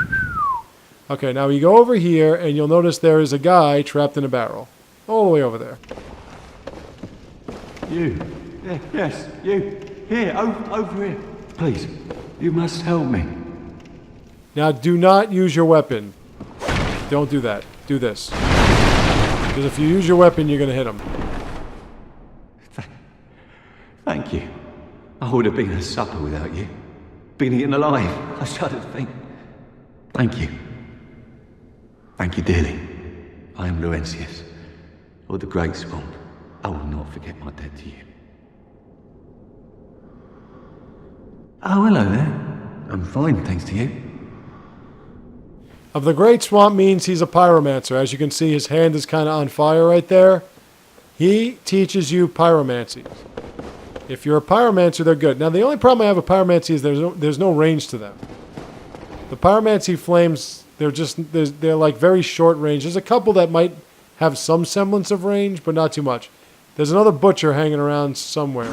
[SPEAKER 1] Okay, now we go over here and you'll notice there is a guy trapped in a barrel. All the way over there.
[SPEAKER 5] You. Yeah, yes, you. Here, over here. Please, you must help me.
[SPEAKER 1] Now, do not use your weapon. Don't do that. Do this. Because if you use your weapon, you're going to hit him.
[SPEAKER 5] Thank you. I would have been a supper without you. Been eaten alive, I shudder to think. Thank you. Thank you dearly. I am Laurentius, of the Great Swamp. I will not forget my debt to you. Oh, hello there. I'm fine, thanks to you.
[SPEAKER 1] Of the Great Swamp means he's a pyromancer. As you can see, his hand is kind of on fire right there. He teaches you pyromancy. If you're a pyromancer, they're good. Now, the only problem I have with pyromancy is there's no range to them. The pyromancy flames, they're like very short range. There's a couple that might have some semblance of range, but not too much. There's another butcher hanging around somewhere.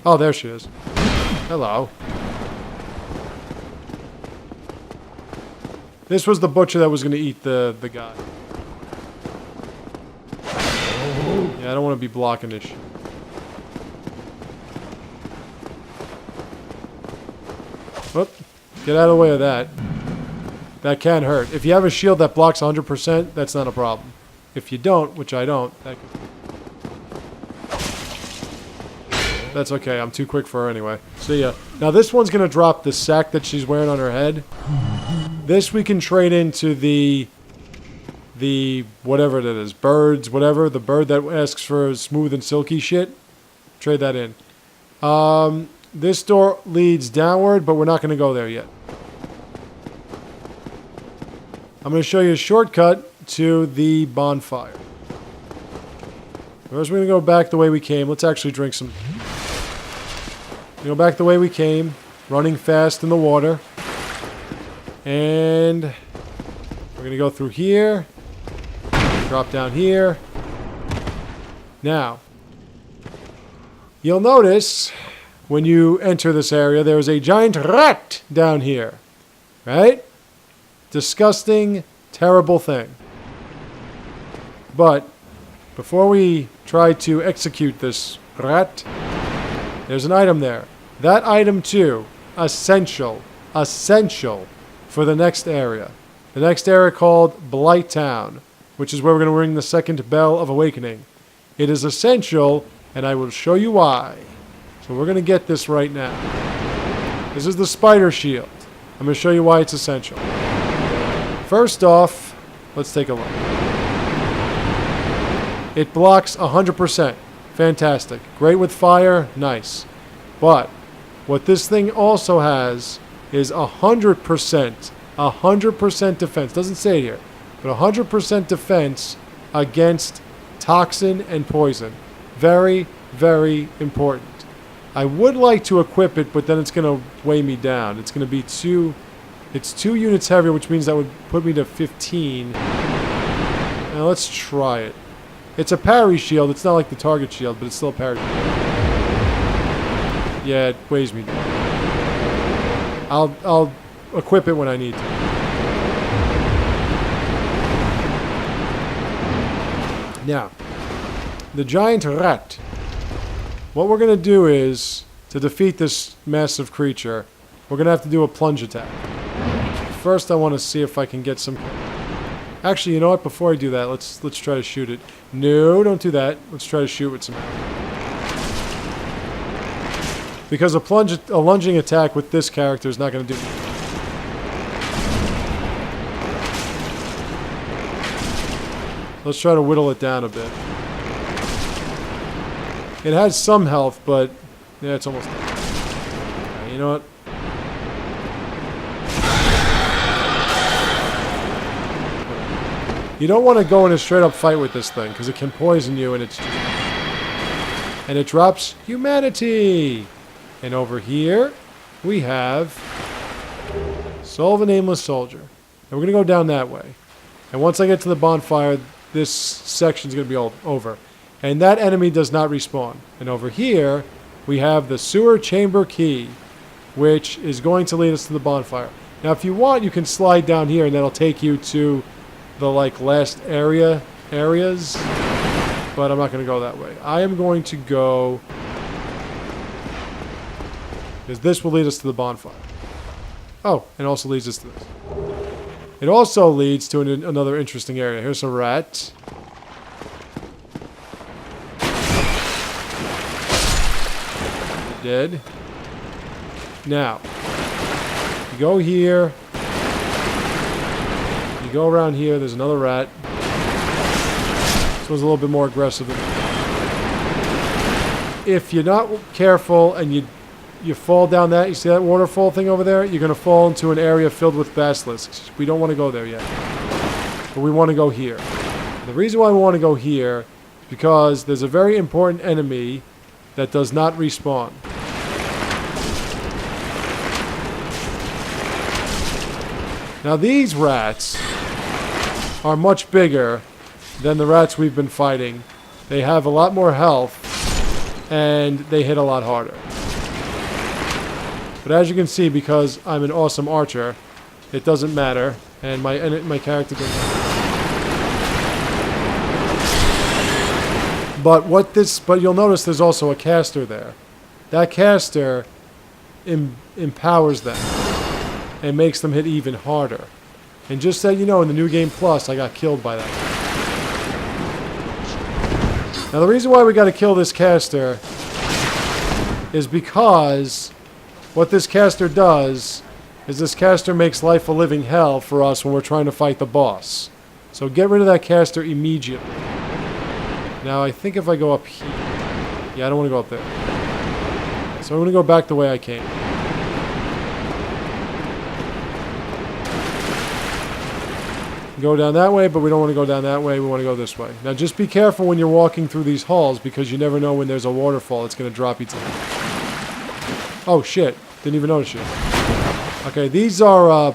[SPEAKER 1] Oh, there she is. Hello. This was the butcher that was going to eat the guy. Yeah, I don't want to be blocking this shit. Whoop. Get out of the way of that. That can hurt. If you have a shield that blocks 100%, that's not a problem. If you don't, which I don't, that can... That's okay. I'm too quick for her anyway. See ya. Now this one's going to drop the sack that she's wearing on her head. This we can trade into the whatever it is. Birds, whatever. The bird that asks for smooth and silky shit. Trade that in. This door leads downward, but we're not going to go there yet. I'm going to show you a shortcut to the bonfire. First, we're going to go back the way we came. Let's actually drink some. Go back the way we came, running fast in the water. And we're going to go through here. Drop down here. Now, you'll notice when you enter this area, there is a giant rat down here. Right? Disgusting, terrible thing. But before we try to execute this rat, there's an item there. That item too, essential for the next area. The next area called Blight Town, which is where we're going to ring the second bell of awakening. It is essential, and I will show you why. So we're going to get this right now. This is the spider shield. I'm going to show you why it's essential. First off, let's take a look. It blocks 100%. Fantastic. Great with fire. Nice. But what this thing also has is 100%. 100% defense. Doesn't say it here. But 100% defense against toxin and poison. Very, very important. I would like to equip it, but then it's going to weigh me down. It's going to be it's 2 units heavier, which means that would put me to 15. Now let's try it. It's a parry shield. It's not like the target shield, but it's still a parry shield. Yeah, it weighs me down. I'll equip it when I need to. Now, the giant rat. What we're going to do is, to defeat this massive creature, we're going to have to do a plunge attack. First, I want to see if I can get some... Actually, you know what? Before I do that, let's try to shoot it. No, don't do that. Let's try to shoot with some... Because a lunging attack with this character is not going to do... Let's try to whittle it down a bit. It has some health, but yeah, it's almost done. Right, you know what? You don't want to go in a straight up fight with this thing because it can poison you, and it drops humanity. And over here we have Soul of a Nameless Soldier. And we're going to go down that way. And once I get to the bonfire, this section's going to be all over. And that enemy does not respawn. And over here, we have the sewer chamber key, which is going to lead us to the bonfire. Now, if you want, you can slide down here, and that'll take you to the, last areas. But I'm not going to go that way. I am going to go... because this will lead us to the bonfire. Oh, and also leads us to this. It also leads to another interesting area. Here's a rat. Dead. Now, you go here. You go around here. There's another rat. This one's a little bit more aggressive. If you're not careful and you fall down that, you see that waterfall thing over there? You're going to fall into an area filled with basilisks. We don't want to go there yet. But we want to go here. The reason why we want to go here is because there's a very important enemy that does not respawn. Now these rats are much bigger than the rats we've been fighting. They have a lot more health and they hit a lot harder. But as you can see, because I'm an awesome archer, it doesn't matter, and my character doesn't matter. But you'll notice there's also a caster there. That caster empowers them and makes them hit even harder. And just so you know, in the New Game Plus, I got killed by that. Now the reason why we got to kill this caster is because what this caster does is this caster makes life a living hell for us when we're trying to fight the boss. So get rid of that caster immediately. Now I think if I go up here... Yeah, I don't want to go up there. So I'm going to go back the way I came. Go down that way, but we don't want to go down that way. We want to go this way. Now, just be careful when you're walking through these halls because you never know when there's a waterfall. It's going to drop you to... Oh, shit. Didn't even notice you. Okay, these are,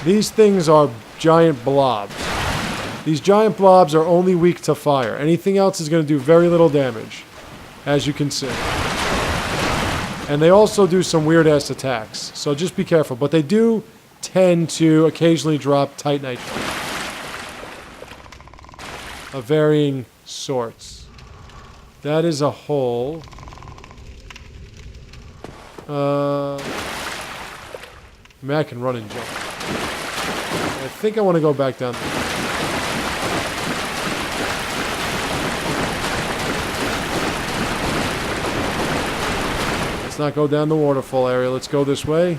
[SPEAKER 1] these things are giant blobs. These giant blobs are only weak to fire. Anything else is going to do very little damage, as you can see. And they also do some weird-ass attacks, so just be careful. But they do tend to occasionally drop Titanite of varying sorts. That is a hole. I mean, I can run and jump. I think I want to go back down there. Let's not go down the waterfall area. Let's go this way.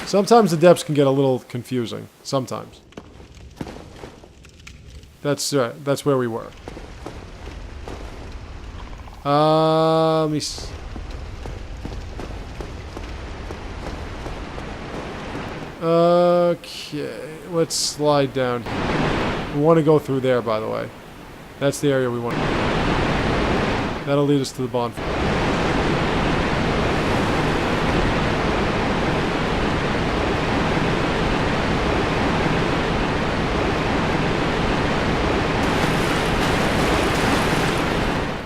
[SPEAKER 1] Sometimes the depths can get a little confusing. Sometimes. That's where we were. Let me see. Okay, let's slide down. We want to go through there, by the way. That's the area we want to go. That'll lead us to the bonfire.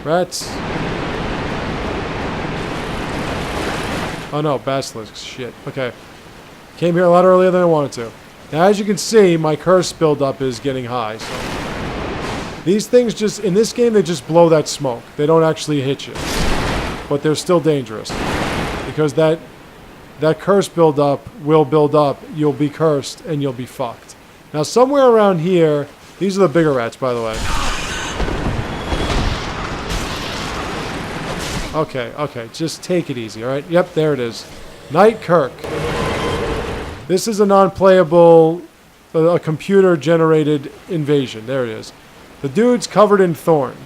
[SPEAKER 1] Rats. Oh no, basilisks. Shit. Okay. Came here a lot earlier than I wanted to. Now, as you can see, my curse buildup is getting high. So these things just, in this game, they just blow that smoke. They don't actually hit you. But they're still dangerous. Because that curse buildup will build up. You'll be cursed, and you'll be fucked. Now, somewhere around here, these are the bigger rats, by the way. Okay, just take it easy, alright? Yep, there it is. Knight Kirk. This is a non-playable, a computer-generated invasion. There it is. The dude's covered in thorns.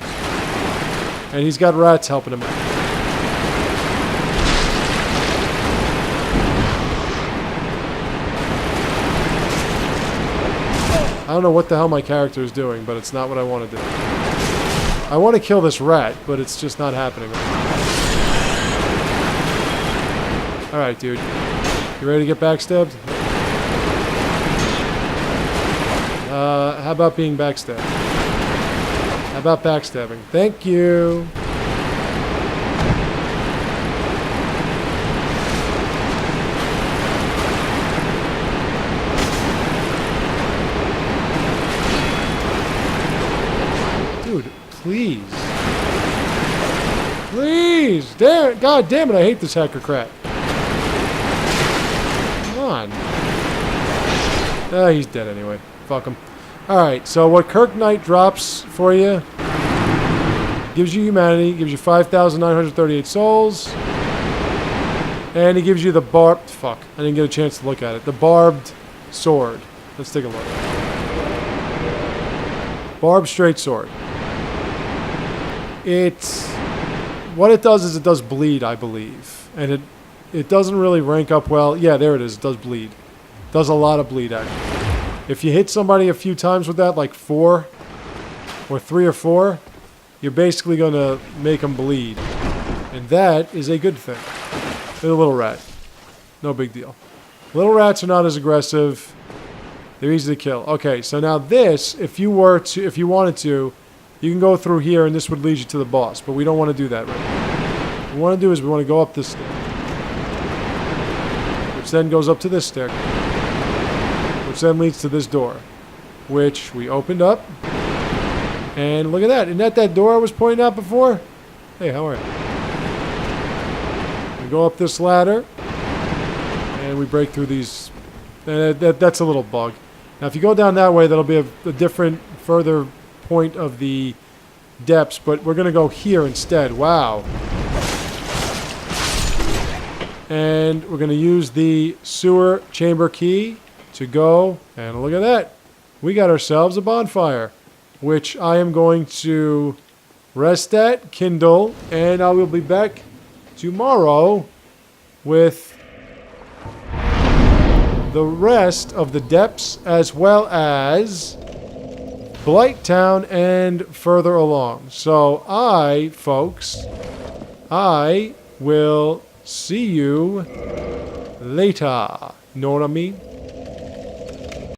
[SPEAKER 1] And he's got rats helping him out. I don't know what the hell my character is doing, but it's not what I want to do. I want to kill this rat, but it's just not happening. Alright, dude. You ready to get backstabbed? How about being backstabbed? How about backstabbing? Thank you! Dude, please. Please! God damn it, I hate this hacker crap. He's dead anyway. Fuck him. Alright, so what Kirk Knight drops for you gives you humanity, gives you 5,938 souls, and he gives you the barbed... Fuck, I didn't get a chance to look at it. The barbed sword. Let's take a look. Barbed straight sword. What it does is it does bleed, I believe. And it doesn't really rank up well. Yeah, there it is. It does bleed. Does a lot of bleed, actually. If you hit somebody a few times with that, like 4, or 3 or 4, you're basically going to make them bleed. And that is a good thing. They're a little rat. No big deal. Little rats are not as aggressive. They're easy to kill. Okay, so now this, if you wanted to, you can go through here and this would lead you to the boss. But we don't want to do that right now. What we want to do is we want to go up this stair. Which then goes up to this stair. Which then leads to this door, which we opened up. And look at that. Isn't that door I was pointing out before? Hey, how are you? We go up this ladder, and we break through these. That's a little bug. Now, if you go down that way, that'll be a different, further point of the depths, but we're going to go here instead. Wow. And we're going to use the sewer chamber key to go, and look at that. We got ourselves a bonfire, which I am going to rest at, kindle, and I will be back tomorrow with the rest of the depths as well as Blight Town and further along. So folks, I will see you later. Know what I mean?